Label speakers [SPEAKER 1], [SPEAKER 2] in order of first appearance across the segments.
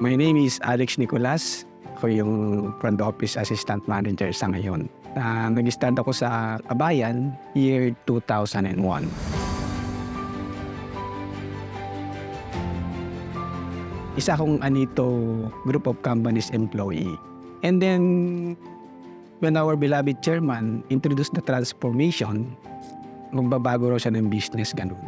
[SPEAKER 1] My name is Alex Nicolas. Ako yung front office assistant manager sa ngayon. Nag-start ako sa Kabayan year 2001. Isa akong Anito Group of Companies employee. And then, when our beloved chairman introduced the transformation, magbabago raw siya ng business, ganun.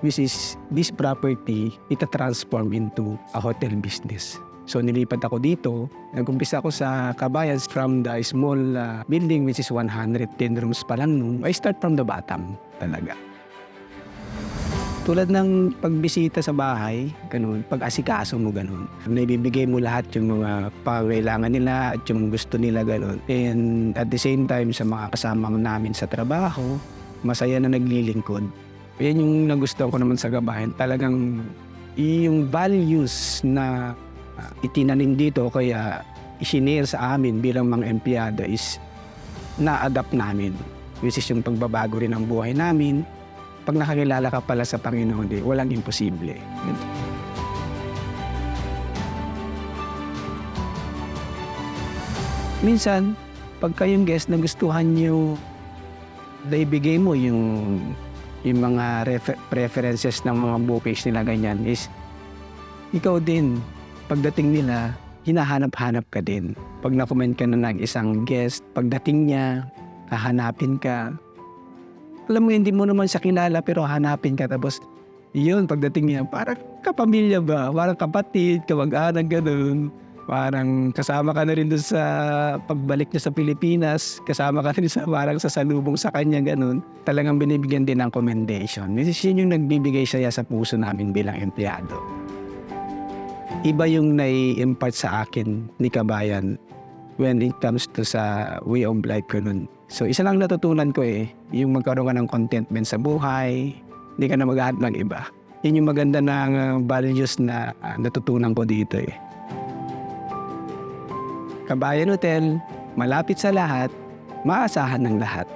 [SPEAKER 1] Which is, this property, ita-transform into a hotel business. So nilipat ako dito, nag-umpisa ako sa Kabayan from the small building which is 110 rooms pa lang nung. I start from the bottom talaga. Tulad ng pagbisita sa bahay, ganun, pag-asikaso mo ganun. Naibibigay mo lahat yung mga pangailangan nila at yung gusto nila ganun. And at the same time sa mga kasama namin sa trabaho, masaya na naglilingkod. Yan yung nagustuhan ko naman sa Kabayan. Talagang yung values na itinanim dito kaya isinare sa amin bilang mga empleyado is na-adapt namin. Which is yung pagbabago rin ng buhay namin. Pag nakakilala ka pala sa Panginoon, walang imposible. Minsan, pagka yung guest nagustuhan nyo, naibigay mo yung mga preferences ng mga bouquets nila ganyan is ikaw din, pagdating nila, hinahanap-hanap ka din. Pag na-comment ka na ng isang guest, pagdating niya, hahanapin ka. Alam mo, hindi mo naman siya kilala pero hanapin ka. Tapos, yun, pagdating niya, parang kapamilya ba? Parang kapatid, kamag-anak, gano'n. Parang kasama ka na rin doon sa pagbalik niya sa Pilipinas. Kasama ka rin sa parang sasalubong sa kanya, gano'n. Talagang binibigyan din ng commendation. Yun yung nagbibigay saya sa puso namin bilang empleyado. Iba yung nai-impart sa akin ni Kabayan when it comes to sa way of life ko nun. So isa lang natutunan ko yung magkaroon ka ng contentment sa buhay, hindi ka na maghahanap ng iba. Yun yung maganda ng values na natutunan ko dito Kabayan Hotel, malapit sa lahat, maasahan ng lahat.